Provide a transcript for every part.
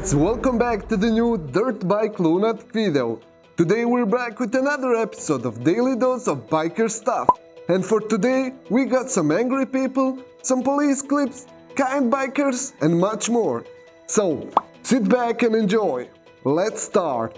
guys, welcome back to the new DirtBike Lunatic video. Today we're back with another episode of Daily Dose of Biker Stuff. And for today, we got some angry people, some police clips, kind bikers, and much more. So, sit back and enjoy. Let's start.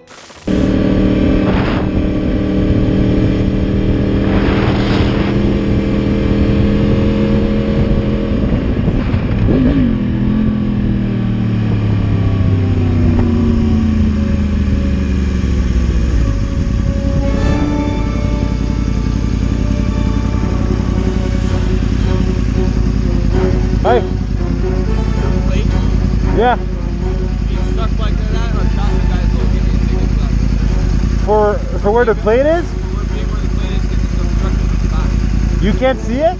Hey. Yeah. Being stuck like that or stop the guys will give you a ticket stuff. For where the plate is? Where the plate is because it's obstructed with the back. You can't see it? I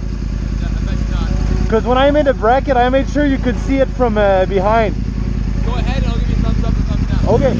bet you not. Because when I made the bracket, I made sure you could see it from behind. Go ahead and I'll give you thumbs up or thumbs down. Okay.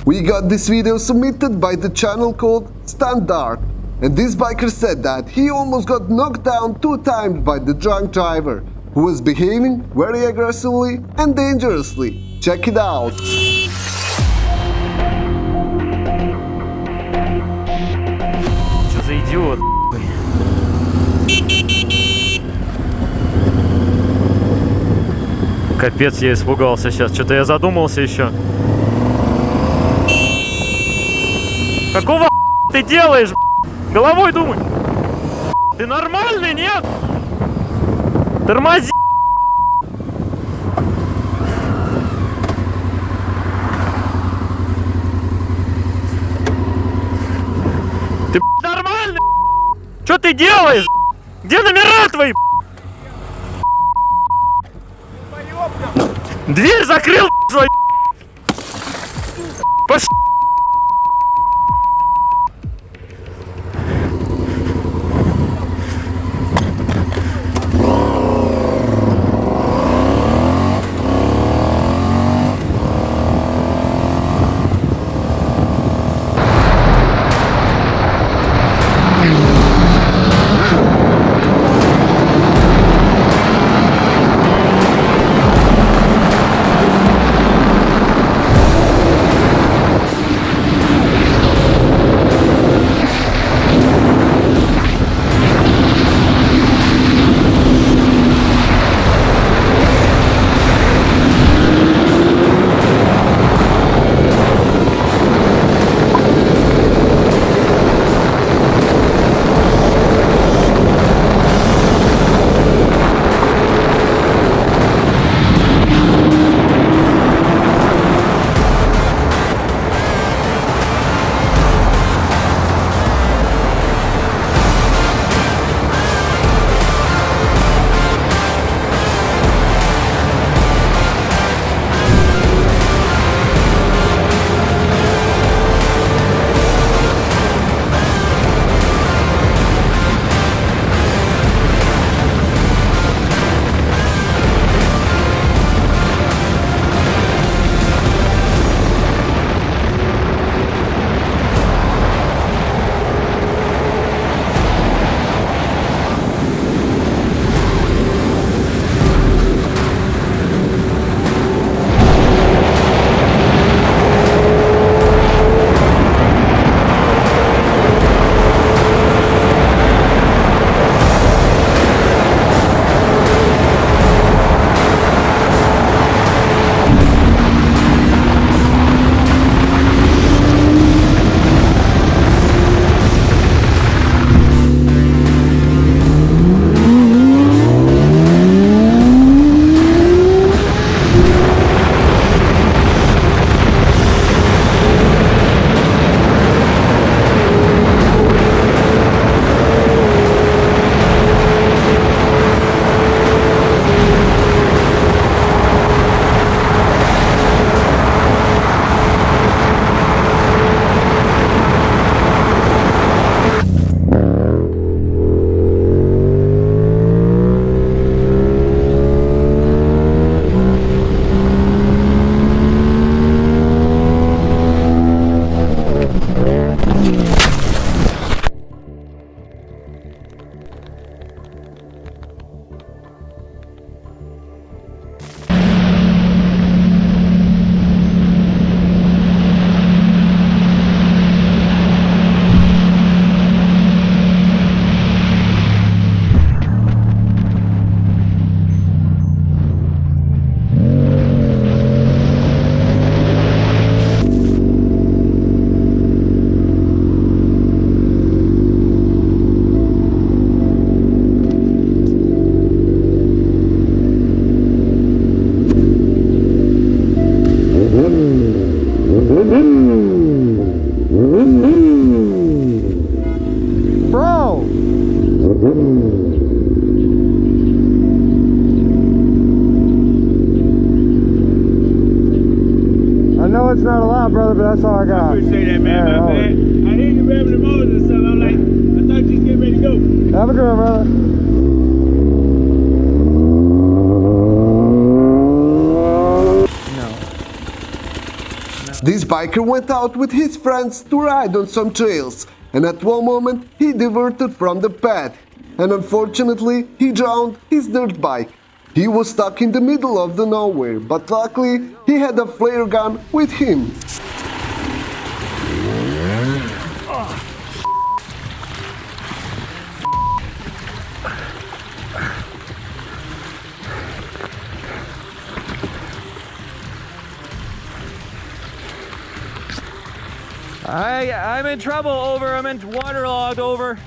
We got this video submitted by the channel called Stunt, and this biker said that he almost got knocked down 2 times by the drunk driver, who was behaving very aggressively and dangerously. Check it out. Что за идиот? Капец, я испугался сейчас. Что-то я задумался еще. Какого ты делаешь? Головой думай. Ты нормальный, нет? Тормози. Ты нормальный? Что ты делаешь? Где номера твои? Дверь закрыл свою. Пошли. Bro! I know it's not a lot, brother, but that's all I got. Appreciate that, man. Yeah, My bad. I hear you revving the motors and stuff. I'm like, I thought you was getting ready to go. Have a good one, brother. This biker went out with his friends to ride on some trails, and at one moment he diverted from the path, and unfortunately he drowned his dirt bike. He was stuck in the middle of the nowhere, but luckily he had a flare gun with him. I'm in trouble, over. I'm in waterlogged, over.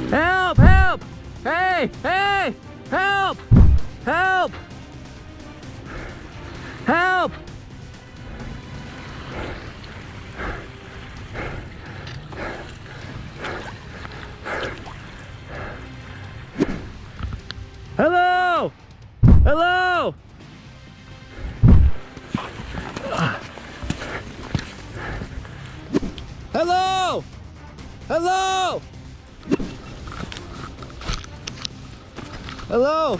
Help! Help! Hey! Hey! Help! Help! Help! Hello! Hello! Hello! Hello! Hello!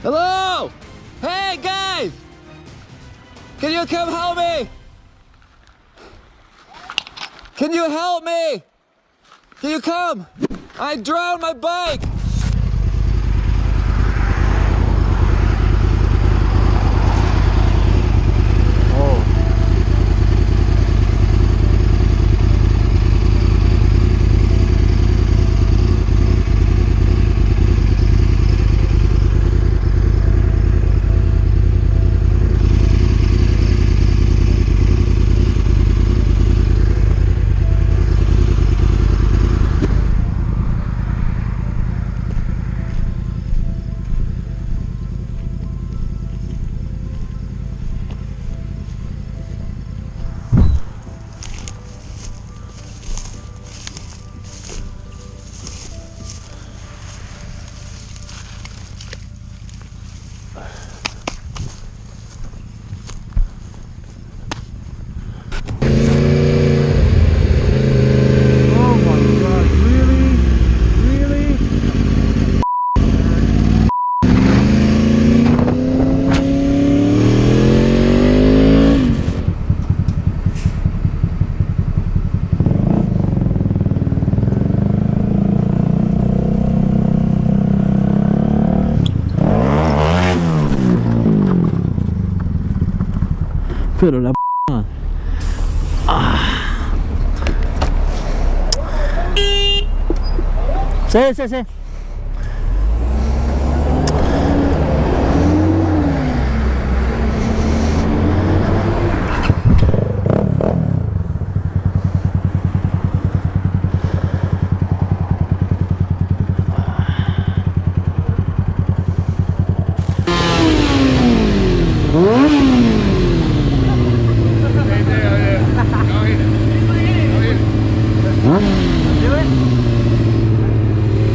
Hello! Hey guys! Can you come help me? Can you help me? Can you come? I drowned my bike! Pero la Sí, sí, sí.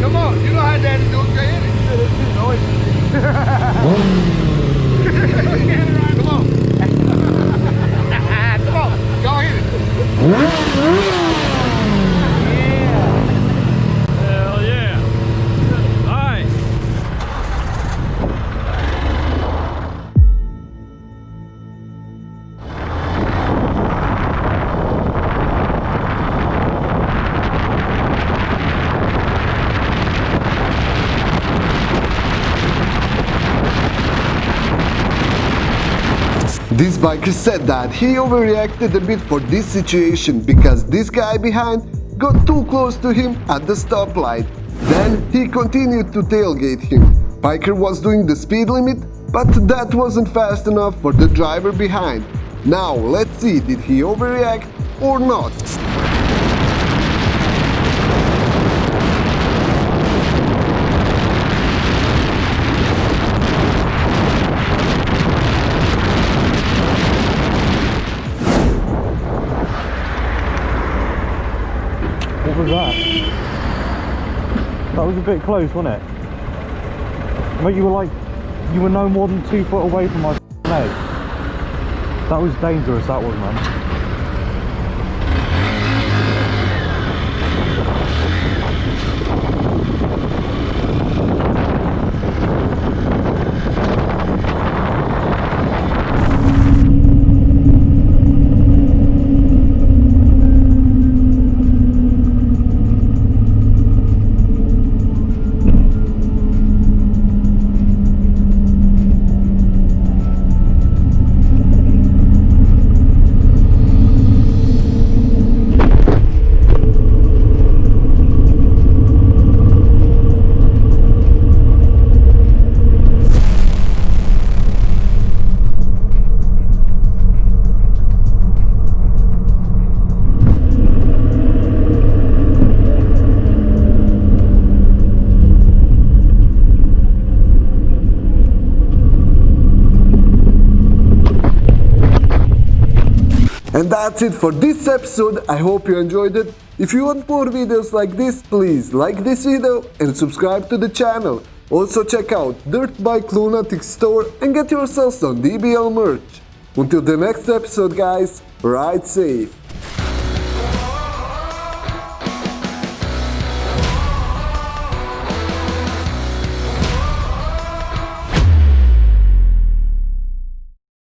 Come on, you know how daddy do it, get in it. Come on. Come on, go hit it. Hell yeah. All right. This biker said that he overreacted a bit for this situation because this guy behind got too close to him at the stoplight. Then he continued to tailgate him. Biker was doing the speed limit, but that wasn't fast enough for the driver behind. Now let's see, did he overreact or not? What was that? That was a bit close, wasn't it? Mate, you were no more than 2 foot away from my leg. That was dangerous, that was, man. And that's it for this episode. I hope you enjoyed it. If you want more videos like this, please like this video and subscribe to the channel. Also check out DirtBike Lunatic store and get yourself some DBL merch. Until the next episode, guys, ride safe.